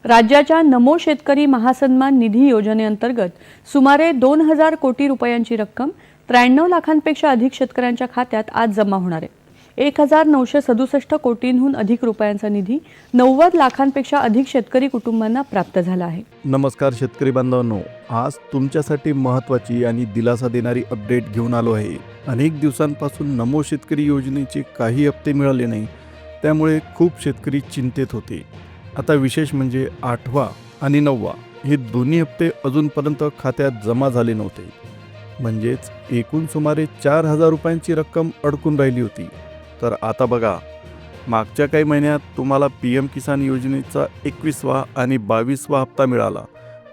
राज्याच्या नमो शेतकरी महासन्मान निधी योजनेअंतर्गत सुमारे 2,000 कोटी रुपयांची रक्कम 93 लाखांपेक्षा अधिक शेतकऱ्यांच्या खात्यात आज जमा होणार आहे। 1,967 कोटींहून अधिक रुपयांचा निधी 90 लाखांपेक्षा अधिक शेतकरी कुटुंबांना प्राप्त झाला आहे। नमस्कार शेतकरी बांधवांनो, आज तुमच्यासाठी महत्त्वाची आणि दिलासा देणारी अपडेट घेऊन आलो आहे। अनेक दिवसांपासून नमो शेतकरी योजनेचे काही हप्ते मिळाले नाही, त्यामुळे खूप शेतकरी चिंतेत होते। आता विशेष म्हणजे 8वा आणि 9वा हे दोन्ही हप्ते अजूनपर्यंत खात्यात जमा झाले नव्हते। म्हणजेच एकूण सुमारे 4,000 रुपयांची रक्कम अडकून राहिली होती। तर आता बघा, मागच्या काही महिन्यात तुम्हाला PM किसान योजनेचा 21वा आणि 22वा हप्ता मिळाला,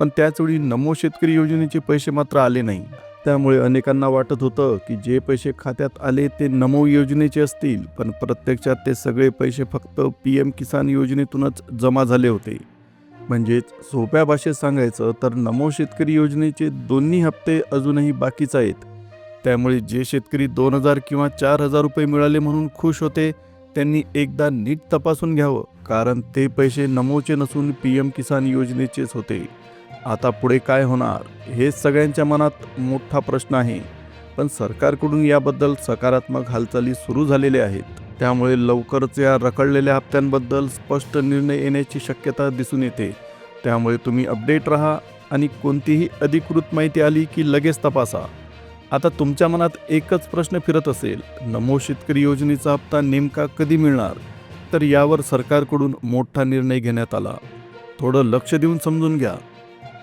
पण त्याचवेळी नमो शेतकरी योजनेचे पैसे मात्र आले नाही। त्यामुळे अनेकांना वाटत होतं की जे पैसे खात्यात आले ते नमो योजनेचे असतील, पण प्रत्यक्षात ते सगळे पैसे फक्त PM किसान योजनेतूनच जमा झाले होते। म्हणजेच सोप्या भाषेत सांगायचं तर नमो शेतकरी योजनेचे दोन्ही हप्ते अजूनही बाकीच आहेत। त्यामुळे जे शेतकरी 2,000 किंवा 4,000 रुपये मिळाले म्हणून खुश होते, त्यांनी एकदा नीट तपासून घ्यावं, कारण ते पैसे नमोचे नसून PM किसान योजनेचेच होते। आता पुढे काय होणार हे सगळ्यांच्या मनात मोठा प्रश्न आहे, पण सरकारकडून याबद्दल सकारात्मक हालचाली सुरू झालेल्या आहेत। त्यामुळे लवकरच या रखडलेल्या हप्त्यांबद्दल स्पष्ट निर्णय येण्याची शक्यता दिसून येते। त्यामुळे तुम्ही अपडेट राहा आणि कोणतीही अधिकृत माहिती आली की लगेच तपासा। आता तुमच्या मनात एकच प्रश्न फिरत असेल, नमो शेतकरी योजनेचा हप्ता नेमका कधी मिळणार? तर यावर सरकारकडून मोठा निर्णय घेण्यात आला। थोडं लक्ष देऊन समजून घ्या।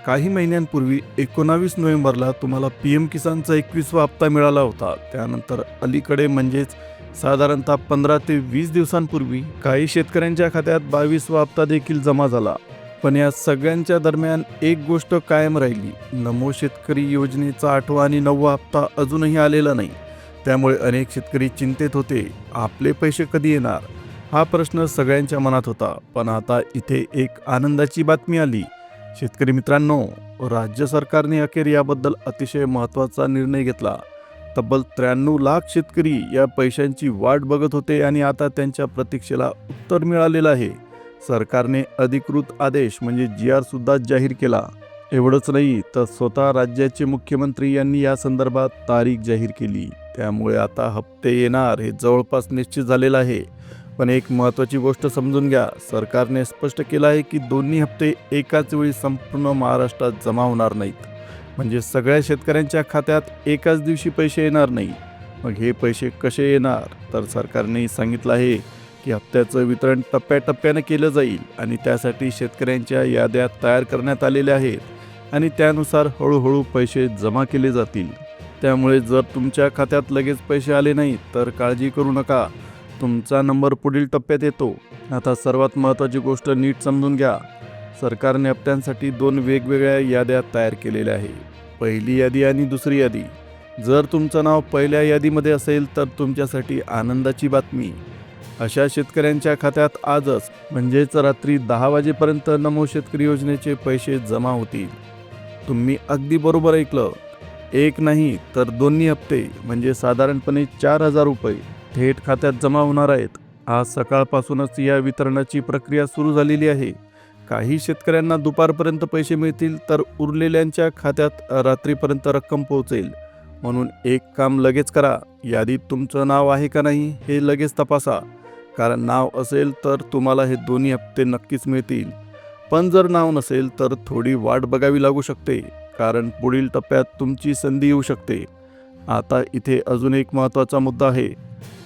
काही महिन्यांपूर्वी 19 नोव्हेंबरला तुम्हाला PM किसानचा 21वा हप्ता मिळाला होता। त्यानंतर अलीकडे म्हणजेच साधारणतः 15 ते 20 दिवसांपूर्वी काही शेतकऱ्यांच्या खात्यात 22वा हप्ता देखील जमा झाला। पण या सगळ्यांच्या दरम्यान एक गोष्ट कायम राहिली, नमो शेतकरी योजनेचा 8वा आणि 9वा हप्ता अजूनही आलेला नाही। त्यामुळे अनेक शेतकरी चिंतेत होते, आपले पैसे कधी येणार हा प्रश्न सगळ्यांच्या मनात होता। पण आता इथे एक आनंदाची बातमी आली। शेतकरी मित्रांनो, राज्य सरकारने अखेर याबद्दल अतिशय महत्त्वाचा निर्णय घेतला। तब्बल 93 लाख शेतकरी या पैशांची वाट बघत होते आणि आता त्यांच्या प्रतीक्षेला उत्तर मिळालेलं आहे। सरकारने अधिकृत आदेश म्हणजे GR सुद्धा जाहीर केला। एवढंच नाही तर स्वतः राज्याचे मुख्यमंत्री यांनी या संदर्भात तारीख जाहीर केली। त्यामुळे आता हप्ते येणार हे जवळपास निश्चित झालेलं आहे। पण एक महत्त्वाची गोष्ट समजून घ्या, सरकारने स्पष्ट केलं आहे की दोन्ही हप्ते एकाच वेळी संपूर्ण महाराष्ट्रात जमा होणार नाहीत। म्हणजे सगळ्या शेतकऱ्यांच्या खात्यात एकाच दिवशी पैसे येणार नाही। मग हे पैसे कसे येणार? तर सरकारने सांगितलं आहे की हप्त्याचं वितरण टप्प्याटप्प्याने केलं जाईल आणि त्यासाठी शेतकऱ्यांच्या याद्या तयार करण्यात आलेल्या आहेत आणि त्यानुसार हळूहळू पैसे जमा केले जातील। त्यामुळे जर तुमच्या खात्यात लगेच पैसे आले नाही तर काळजी करू नका, तुमचा नंबर पुढील टप्प्यात येतो। आता सर्वात महत्त्वाची गोष्ट नीट समजून घ्या, सरकारने हप्त्यांसाठी 2 वेगवेगळ्या याद्या तयार केलेल्या आहे। पहिली यादी आणि दुसरी यादी। जर तुमचं नाव पहिल्या यादीमध्ये असेल तर तुमच्यासाठी आनंदाची बातमी, अशा शेतकऱ्यांच्या खात्यात आजच म्हणजेच रात्री 10 वाजेपर्यंत नमो शेतकरी योजनेचे पैसे जमा होतील। तुम्ही अगदी बरोबर ऐकलं, एक नाही तर दोन्ही हप्ते म्हणजे साधारणपणे 4,000 रुपये थेट खात्यात जमा होणार आहेत। आज सकाळपासूनच या वितरणाची प्रक्रिया सुरू झालेली आहे। काही शेतकऱ्यांना दुपारपर्यंत पैसे मिळतील तर उरलेल्यांच्या खात्यात रात्रीपर्यंत रक्कम पोहोचेल। म्हणून एक काम लगेच करा, यादीत तुमचं नाव आहे का नाही हे लगेच तपासा, कारण नाव असेल तर तुम्हाला हे दोन्ही हप्ते नक्कीच मिळतील। पण जर नाव नसेल तर थोडी वाट बघावी लागू शकते, कारण पुढील टप्प्यात तुमची संधी येऊ शकते। आता इथे अजून एक महत्त्वाचा मुद्दा आहे।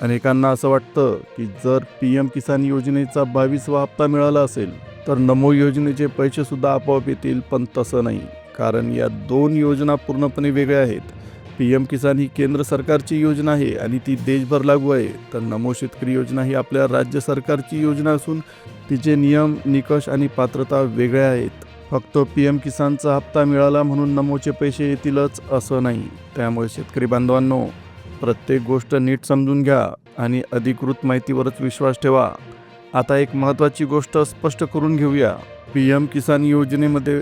अनेकांना असं वाटतं की जर PM किसान योजनेचा 22वा हप्ता मिळाला असेल तर नमो योजनेचे पैसे सुद्धा आपोआप येतील, पण तसं नाही, कारण या 2 योजना पूर्णपणे वेगळ्या आहेत। PM किसान ही केंद्र सरकारची योजना आहे आणि ती देशभर लागू आहे, तर नमो शेतकरी योजना ही आपल्या राज्य सरकारची योजना असून तिचे नियम, निकष आणि पात्रता वेगळ्या आहेत। फक्त PM किसानचा हप्ता मिळाला म्हणून नमोचे पैसे येतीलच असं नाही। त्यामुळे शेतकरी बांधवांनो, प्रत्येक गोष्ट नीट समजून घ्या आणि अधिकृत माहितीवरच विश्वास ठेवा। आता एक महत्त्वाची गोष्ट स्पष्ट करून घेऊया, PM किसान योजनेमध्ये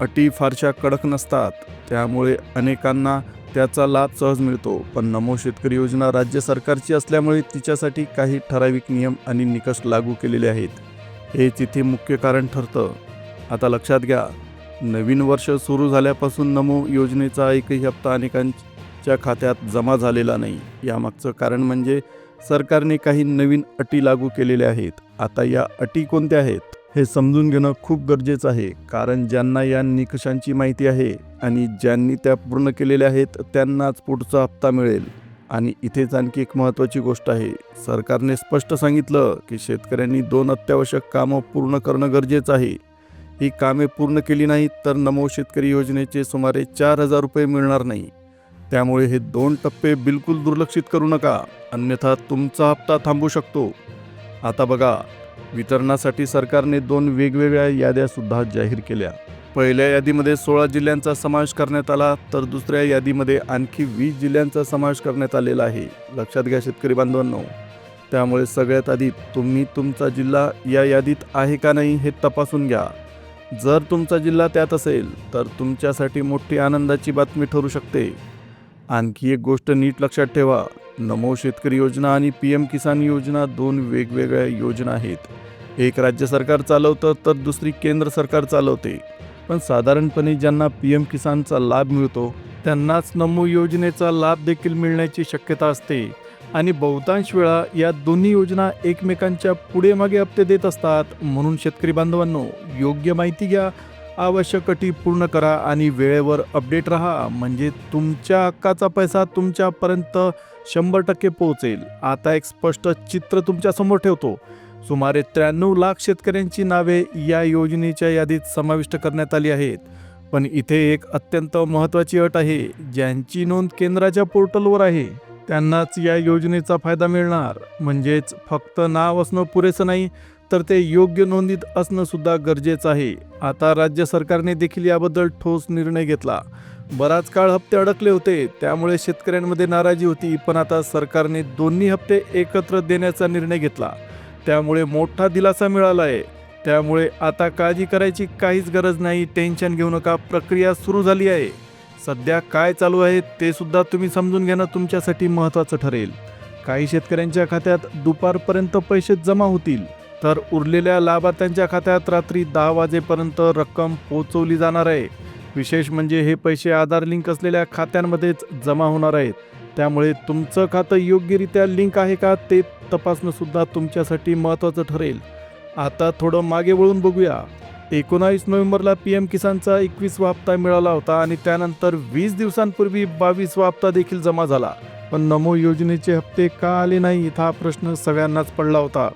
अटी फारशा कडक नसतात, त्यामुळे अनेकांना त्याचा लाभ सहज मिळतो। पण नमो शेतकरी योजना राज्य सरकारची असल्यामुळे तिच्यासाठी काही ठराविक नियम आणि निकष लागू केलेले आहेत। हेच इथे मुख्य कारण ठरतं। आता लक्षात घ्या, नवीन वर्ष सुरू झाल्यापासून नमो योजनेचा एकही हप्ता अनेकांच्या खात्यात जमा झालेला नाही. यामागचं कारण म्हणजे सरकारने काही नवीन अटी लागू केलेल्या आहेत. आता या अटी कोणत्या आहेत हे समजून घेणं खूप गरजेचं आहे, कारण ज्यांना या निकषांची माहिती आहे आणि ज्यांनी त्या पूर्ण केलेल्या आहेत त्यांनाच पुढचा हप्ता मिळेल. आणि इथेच आणखी एक महत्त्वाची गोष्ट आहे. सरकारने स्पष्ट सांगितलं की शेतकऱ्यांनी 2 अत्यावश्यक कामं पूर्ण करणं गरजेचं आहे. ही कामे पूर्ण केली नाहीत तर नमो शेतकरी योजनेचे सुमारे 4,000 रुपये मिळणार नाही. त्यामुळे हे 2 टप्पे बिलकुल दुर्लक्षित करू नका, अन्यथा तुमचा हप्ता थांबू शकतो. आता बघा, वितरणासाठी सरकारने 2 वेगवेगळ्या याद्यासुद्धा जाहीर केल्या. पहिल्या यादीमध्ये 16 जिल्ह्यांचा समावेश करण्यात आला, तर दुसऱ्या यादीमध्ये आणखी 20 जिल्ह्यांचा समावेश करण्यात आलेला आहे. लक्षात घ्या शेतकरी बांधवांनो. त्यामुळे सगळ्यात आधी तुम्ही तुमचा जिल्हा या यादीत आहे का नाही हे तपासून घ्या. जर तुमचा जिल्हा त्यात असेल तर तुमच्यासाठी मोठी आनंदाची बातमी ठरू शकते. आणखी एक गोष्ट नीट लक्षात ठेवा, नमो शेतकरी योजना आणि PM किसान योजना 2 वेगवेगळ्या योजना आहेत. एक राज्य सरकार चालवतं तर दुसरी केंद्र सरकार चालवते. पण साधारणपणे ज्यांना PM किसानचा लाभ मिळतो त्यांनाच नमो योजनेचा लाभ देखील मिळण्याची शक्यता असते. आणि बहुतांश वेळा या दोन्ही योजना एकमेकांच्या पुढे मागे हप्ते देत असतात. म्हणून शेतकरी बांधवांनो, योग्य माहिती घ्या, आवश्यक अटी पूर्ण करा आणि वेळेवर अपडेट राहा, म्हणजे तुमच्या हक्काचा पैसा तुमच्यापर्यंत 100% पोहोचेल. आता एक स्पष्ट चित्र तुमच्यासमोर ठेवतो. सुमारे 93 लाख शेतकऱ्यांची नावे या योजनेच्या यादीत समाविष्ट करण्यात आली आहेत. पण इथे एक अत्यंत महत्त्वाची अट आहे. ज्यांची नोंद केंद्राच्या पोर्टलवर आहे त्यांनाच या योजनेचा फायदा मिळणार. म्हणजेच फक्त नाव असणं पुरेसं नाही, तर ते योग्य नोंदीत असणं सुद्धा गरजेचं आहे. आता राज्य सरकारने देखील याबद्दल ठोस निर्णय घेतला. बराच काळ हप्ते अडकले होते, त्यामुळे शेतकऱ्यांमध्ये नाराजी होती. पण आता सरकारने दोन्ही हप्ते एकत्र देण्याचा निर्णय घेतला, त्यामुळे मोठा दिलासा मिळाला आहे. त्यामुळे आता काळजी करायची काहीच गरज नाही. टेन्शन घेऊ नका, प्रक्रिया सुरू झाली आहे. सध्या काय चालू आहे ते सुद्धा तुम्ही समजून घेणं तुमच्यासाठी महत्त्वाचं ठरेल. काही शेतकऱ्यांच्या खात्यात दुपारपर्यंत पैसे जमा होतील, तर उरलेल्या लाभार्थ्यांच्या खात्यात रात्री 10 वाजेपर्यंत रक्कम पोहोचवली जाणार आहे. विशेष म्हणजे हे पैसे आधार लिंक असलेल्या खात्यांमध्येच जमा होणार आहेत. त्यामुळे तुमचं खातं योग्यरित्या लिंक आहे का ते तपासणं सुद्धा तुमच्यासाठी महत्त्वाचं ठरेल. आता थोडं मागे वळून बघूया. 19 नोव्हेंबरला PM किसानचा 21वा हप्ता मिळाला होता आणि त्यानंतर 20 दिवसांपूर्वी 22वा हप्ता देखील जमा झाला. पण नमो योजनेचे हप्ते का आले नाहीत हा प्रश्न सगळ्यांनाच पडला होता.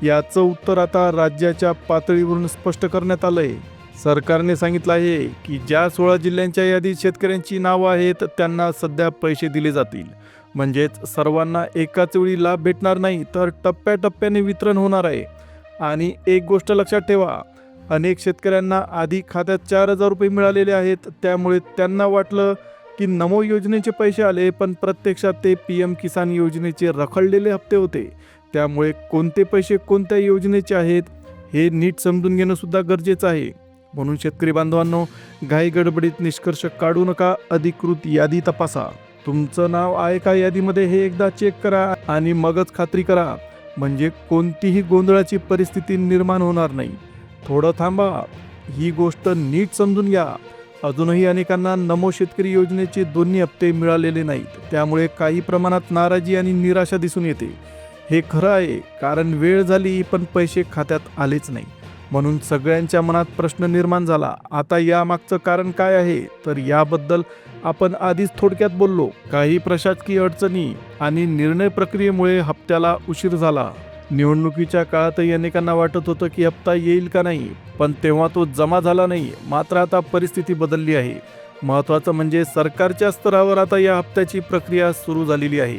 याचं उत्तर आता राज्याच्या पातळीवरून स्पष्ट करण्यात आलंय. सरकारने सांगितलं आहे की ज्या 16 जिल्ह्यांच्या यादीत शेतकऱ्यांची नावं आहेत त्यांना सध्या पैसे दिले जातील. म्हणजेच सर्वांना एकाच वेळी लाभ भेटणार नाही, तर टप्प्याटप्प्याने वितरण होणार आहे. आणि एक गोष्ट लक्षात ठेवा, अनेक शेतकऱ्यांना आधी खात्यात 4,000 रुपये मिळालेले आहेत. त्यामुळे त्यांना वाटलं की नमो योजनेचे पैसे आले, पण प्रत्यक्षात ते PM किसान योजनेचे रखडलेले हप्ते होते. त्यामुळे कोणते पैसे कोणत्या योजनेचे आहेत हे नीट समजून घेणं सुद्धा गरजेचं आहे. म्हणून शेतकरी बांधवांनो, घाई गडबडीत निष्कर्ष काढू नका. अधिकृत यादी तपासा. तुमचं नाव आहे का यादीमध्ये हे एकदा चेक करा आणि मगच खात्री करा, म्हणजे कोणतीही गोंधळाची परिस्थिती निर्माण होणार नाही. थोडं थांबा, ही गोष्ट नीट समजून घ्या. अजूनही अनेकांना नमो शेतकरी योजनेचे दोन्ही हप्ते मिळालेले नाहीत. त्यामुळे काही प्रमाणात नाराजी आणि निराशा दिसून येते. हे खरं आहे, कारण वेळ झाली पण पैसे खात्यात आलेच नाही. म्हणून सगळ्यांच्या मनात प्रश्न निर्माण झाला. आता यामागचं कारण काय आहे, तर याबद्दल आपण आधीच थोडक्यात बोललो. काही प्रशासकीय अडचणी आणि निर्णय प्रक्रियेमुळे हप्त्याला उशीर झाला. निवडणुकीच्या काळातही अनेकांना वाटत होतं की हप्ता येईल का नाही, पण तेव्हा तो जमा झाला नाही. मात्र आता परिस्थिती बदलली आहे. महत्त्वाचं म्हणजे सरकारच्या स्तरावर आता या हप्त्याची प्रक्रिया सुरू झालेली आहे.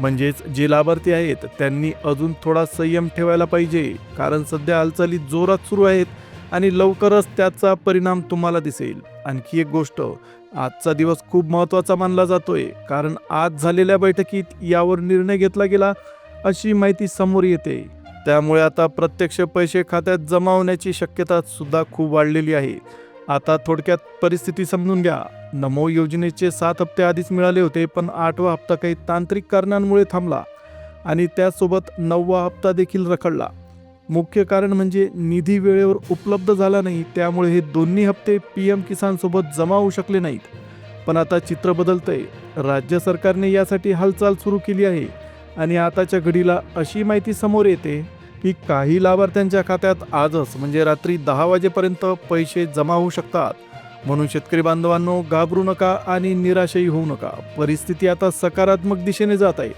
म्हणजेच जे लाभार्थी आहेत त्यांनी अजून थोडा संयम ठेवायला पाहिजे, कारण सध्या हालचाली जोरात सुरू आहेत आणि लवकरच त्याचा परिणाम तुम्हाला दिसेल. आणखी एक गोष्ट, आजचा दिवस खूप महत्त्वाचा मानला जातोय, कारण आज झालेल्या बैठकीत यावर निर्णय घेतला गेला अशी माहिती समोर येते. त्यामुळे आता प्रत्यक्ष पैसे खात्यात जमा होण्याची शक्यता सुद्धा खूप वाढलेली आहे. आता थोडक्यात परिस्थिती समजून घ्या. नमो योजनेचे 7 हप्ते आधीच मिळाले होते, पण 8वा हप्ता काही तांत्रिक कारणांमुळे थांबला आणि त्यासोबत 9वा हप्ता देखील रखडला. मुख्य कारण म्हणजे निधी वेळेवर उपलब्ध झाला नाही, त्यामुळे हे दोन्ही हप्ते PM किसान सोबत जमा होऊ शकले नाहीत. पण आता चित्र बदलतंय. राज्य सरकारने यासाठी हालचाल सुरू केली आहे आणि आताच्या घडीला अशी माहिती समोर येते की काही लाभार्थ्यांच्या खात्यात आजच म्हणजे रात्री 10 वाजेपर्यंत पैसे जमा होऊ शकतात. म्हणून शेतकरी बांधवांनो, घाबरू नका आणि निराशही होऊ नका. परिस्थिती आता सकारात्मक दिशेने जात आहे.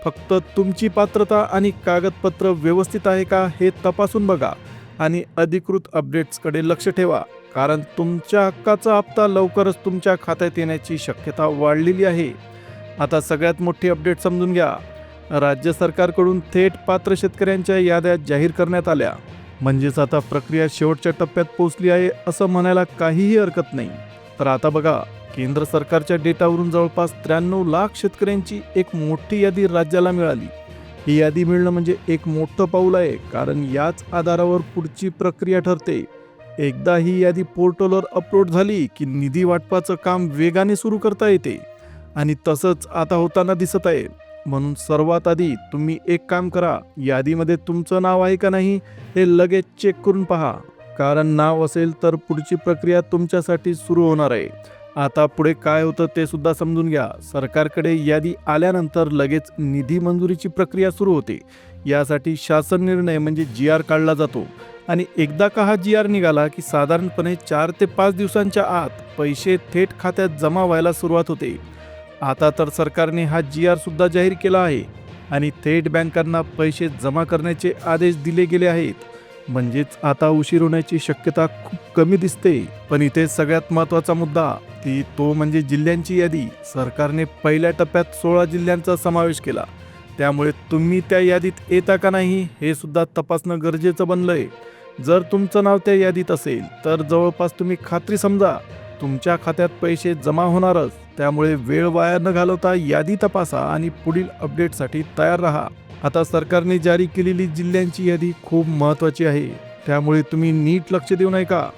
फक्त तुमची पात्रता आणि कागदपत्र व्यवस्थित आहे का हे तपासून बघा आणि अधिकृत अपडेट्सकडे लक्ष ठेवा, कारण तुमच्या हक्काचा हप्ता लवकरच तुमच्या खात्यात येण्याची शक्यता वाढलेली आहे. आता सगळ्यात मोठी अपडेट समजून घ्या. राज्य सरकारकडून थेट पात्र शेतकऱ्यांच्या याद्या जाहीर करण्यात आल्या. म्हणजेच आता प्रक्रिया शेवटच्या टप्प्यात पोहोचली आहे असं म्हणायला काहीही हरकत नाही. तर आता बघा, केंद्र सरकारच्या डेटावरून जवळपास 93 लाख शेतकऱ्यांची एक मोठी यादी राज्याला मिळाली. ही यादी मिळणं म्हणजे एक मोठं पाऊल आहे, कारण याच आधारावर पुढची प्रक्रिया ठरते. एकदा ही यादी पोर्टलवर अपलोड झाली की निधी वाटपाचं काम वेगाने सुरू करता येते आणि तसंच आता होताना दिसत आहे. म्हणून सर्वात आधी तुम्ही एक काम करा, यादीमध्ये तुमचं नाव आहे का नाही हे लगेच चेक करून पहा, कारण नाव असेल तर पुढची प्रक्रिया तुमच्यासाठी सुरू होणार आहे. आता पुढे काय होतं ते सुद्धा समजून घ्या. सरकारकडे यादी आल्यानंतर लगेच निधी मंजुरीची प्रक्रिया सुरू होते. यासाठी शासन निर्णय म्हणजे GR काढला जातो आणि एकदा का हा GR निघाला की साधारणपणे 4 ते 5 दिवसांच्या आत पैसे थेट खात्यात जमा व्हायला सुरुवात होते. आता तर सरकारने हा GR सुद्धा जाहीर केला आहे आणि थेट बँकांना पैसे जमा करण्याचे आदेश दिले गेले आहेत. म्हणजेच आता उशीर होण्याची शक्यता खूप कमी दिसते. पण इथे सगळ्यात महत्त्वाचा मुद्दा तो म्हणजे जिल्ह्यांची यादी. सरकारने पहिल्या टप्प्यात 16 जिल्ह्यांचा समावेश केला, त्यामुळे तुम्ही त्या यादीत येता का नाही हे सुद्धा तपासणं गरजेचं बनलंय. जर तुमचं नाव त्या यादीत असेल तर जवळपास तुम्ही खात्री समजा तुमच्या खात्यात पैसे जमा होणारच. त्यामुळे वेळ वाया न घालवता यादी तपासा आणि पुढील अपडेटसाठी तयार राहा. आता सरकारने जारी केलेली जिल्ह्यांची यादी खूप महत्त्वाची आहे, त्यामुळे तुम्ही नीट लक्ष देऊ नये का.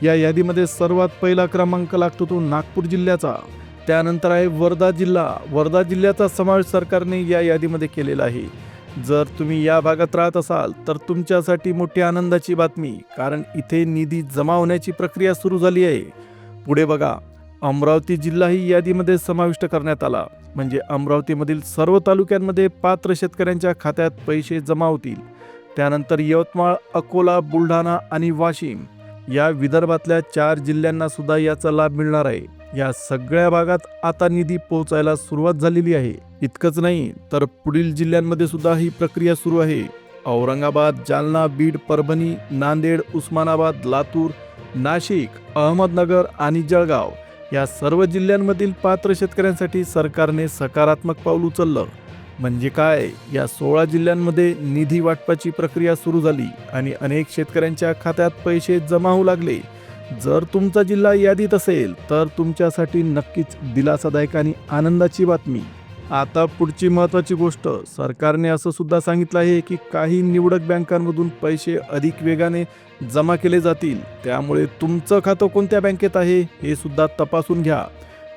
या यादीमध्ये सर्वात पहिला क्रमांक लागतो तो नागपूर जिल्ह्याचा. त्यानंतर आहे वर्धा जिल्हा. वर्धा जिल्ह्याचा समावेश सरकारने या यादीमध्ये केलेला आहे. जर तुम्ही या भागात राहत असाल तर तुमच्यासाठी मोठी आनंदाची बातमी, कारण इथे निधी जमा होण्याची प्रक्रिया सुरू झाली आहे. पुढे बघा, अमरावती जिल्हाही यादीमध्ये समाविष्ट करण्यात आला. म्हणजे अमरावतीमधील सर्व तालुक्यांमध्ये पात्र शेतकऱ्यांच्या खात्यात पैसे जमा होतील. त्यानंतर यवतमाळ, अकोला, बुलढाणा आणि वाशिम या विदर्भातल्या 4 जिल्ह्यांना सुद्धा याचा लाभ मिळणार आहे. या सगळ्या भागात आता निधी पोहोचायला सुरुवात झालेली आहे. इतकंच नाही तर पुढील जिल्ह्यांमध्ये सुद्धा ही प्रक्रिया सुरू आहे. औरंगाबाद, जालना, बीड, परभणी, नांदेड, उस्मानाबाद, लातूर, नाशिक, अहमदनगर आणि जळगाव या सर्व जिल्ह्यांमधील पात्र शेतकऱ्यांसाठी सरकारने सकारात्मक पाऊल उचललं. म्हणजे काय, या 16 जिल्ह्यांमध्ये निधी वाटपाची प्रक्रिया सुरू झाली आणि अनेक शेतकऱ्यांच्या खात्यात पैसे जमा होऊ लागले. जर तुमचा जिल्हा यादीत असेल तर तुमच्यासाठी नक्कीच दिलासादायक आणि आनंदाची बातमी. आता पुढची महत्त्वाची गोष्ट, सरकारने असं सुद्धा सांगितलं आहे की काही निवडक बँकांमधून पैसे अधिक वेगाने जमा केले जातील. त्यामुळे तुमचं खातं कोणत्या बँकेत आहे हे सुद्धा तपासून घ्या.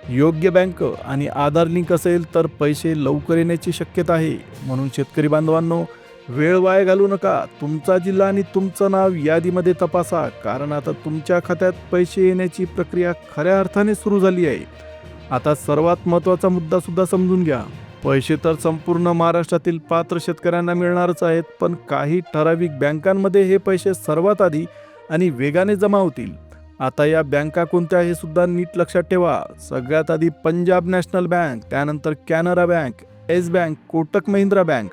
योग्य बँक आणि आधार लिंक असेल तर पैसे लवकर येण्याची शक्यता आहे. म्हणून शेतकरी बांधवांनो, वेळ वाया घालू नका. तुमचा जिल्हा आणि तुमचं नाव यादीमध्ये तपासा, कारण आता तुमच्या खात्यात पैसे येण्याची प्रक्रिया खऱ्या अर्थाने सुरू झाली आहे. आता सर्वात महत्त्वाचा मुद्दा सुद्धा समजून घ्या. पैसे तर संपूर्ण महाराष्ट्रातील पात्र शेतकऱ्यांना मिळणारच आहेत, पण काही ठराविक बँकांमध्ये हे पैसे सर्वात आधी आणि वेगाने जमा होतील. आता या बँका कोणत्या हे सुद्धा नीट लक्षात ठेवा. सगळ्यात आधी पंजाब नॅशनल बँक, त्यानंतर Canara bank, yes bank, Kotak Mahindra bank,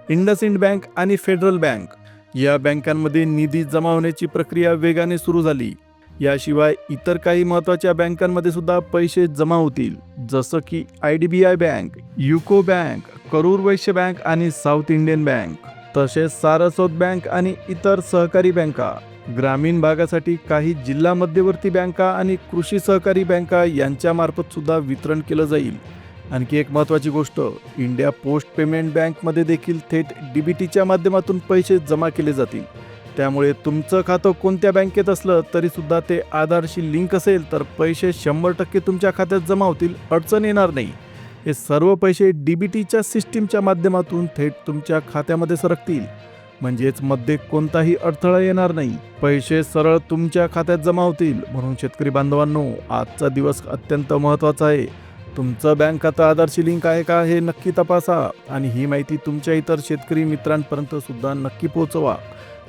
IndusInd bank आणि फेडरल बँक या बँकांमध्ये निधी जमा होण्याची प्रक्रिया वेगाने सुरू झाली. याशिवाय इतर काही महत्त्वाच्या बँकांमध्ये सुद्धा पैसे जमा होतील, जसं की IDBI bank, UCO bank, Karur Vysya bank आणि साऊथ इंडियन बँक, तसेच सारस्वत बँक आणि इतर सहकारी बँका. ग्रामीण भागासाठी काही जिल्हा मध्यवर्ती बँका आणि कृषी सहकारी बँका यांच्यामार्फत सुद्धा वितरण केलं जाईल. आणखी एक महत्त्वाची गोष्ट, इंडिया पोस्ट पेमेंट बँकमध्ये देखील थेट DBTच्या माध्यमातून पैसे जमा केले जातील. त्यामुळे तुमचं खातं कोणत्या बँकेत असलं तरी सुद्धा ते आधारशी लिंक असेल तर पैसे 100% तुमच्या खात्यात जमा होतील, अडचण येणार नाही. हे सर्व पैसे DBTच्या सिस्टीमच्या माध्यमातून थेट तुमच्या खात्यामध्ये सरकतील. म्हणजेच मध्ये कोणताही अडथळा येणार नाही. पैसे सरळ तुमच्या खात्यात जमा होतील. म्हणून शेतकरी बांधवांनो, आजचा दिवस अत्यंत महत्त्वाचा आहे. तुमचं बँक खातं आधारशी लिंक आहे का हे नक्की तपासा आणि ही माहिती तुमच्या इतर शेतकरी मित्रांपर्यंत सुद्धा नक्की पोहोचवा,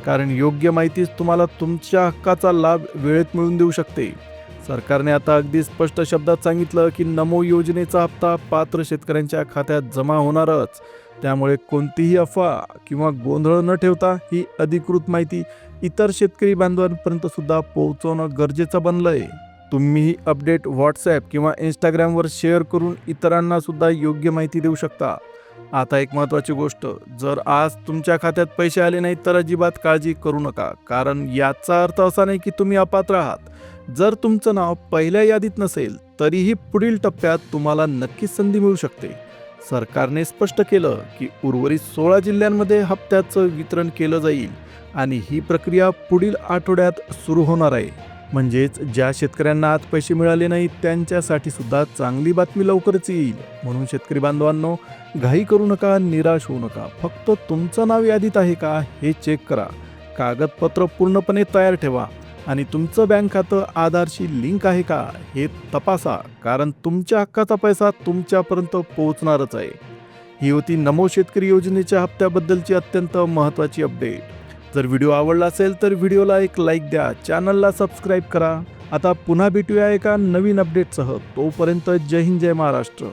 कारण योग्य माहितीच तुम्हाला तुमच्या हक्काचा लाभ वेळेत मिळवून देऊ शकते. सरकारने आता अगदी स्पष्ट शब्दात सांगितलं की नमो योजनेचा हप्ता पात्र शेतकऱ्यांच्या खात्यात जमा होणारच. त्यामुळे कोणतीही अफवा किंवा गोंधळ न ठेवता ही अधिकृत माहिती इतर शेतकरी बांधवांपर्यंत सुद्धा पोहोचवणं गरजेचं बनलंय. तुम्ही ही अपडेट व्हॉट्सॲप किंवा इंस्टाग्रामवर शेअर करून इतरांना सुद्धा योग्य माहिती देऊ शकता. आता एक महत्त्वाची गोष्ट, जर आज तुमच्या खात्यात पैसे आले नाही तर अजिबात काळजी करू नका, कारण याचा अर्थ असा नाही की तुम्ही अपात्र आहात. जर तुमचं नाव पहिल्या यादीत नसेल तरीही पुढील टप्प्यात तुम्हाला नक्कीच संधी मिळू शकते. सरकारने स्पष्ट केलं की उर्वरित 16 जिल्ह्यांमध्ये हप्त्याचं वितरण केलं जाईल आणि ही प्रक्रिया पुढील आठवड्यात सुरू होणार आहे. म्हणजेच ज्या शेतकऱ्यांना आज पैसे मिळाले नाहीत त्यांच्यासाठी सुद्धा चांगली बातमी लवकरच येईल. म्हणून शेतकरी बांधवांनो, घाई करू नका, निराश होऊ नका. फक्त तुमचं नाव यादीत आहे का हे चेक करा, कागदपत्र पूर्णपणे तयार ठेवा आणि तुमचं बँक खातं आधारशी लिंक आहे का हे तपासा, कारण तुमच्या हक्काचा पैसा तुमच्यापर्यंत पोहोचणारच आहे. ही होती नमो शेतकरी योजनेच्या हप्त्याबद्दलची अत्यंत महत्त्वाची अपडेट. जर व्हिडिओ आवडला असेल तर व्हिडिओला एक लाईक द्या, चॅनलला सबस्क्राईब करा. आता पुन्हा भेटूया एका नवीन अपडेटसह. तोपर्यंत जय हिंद, जय महाराष्ट्र.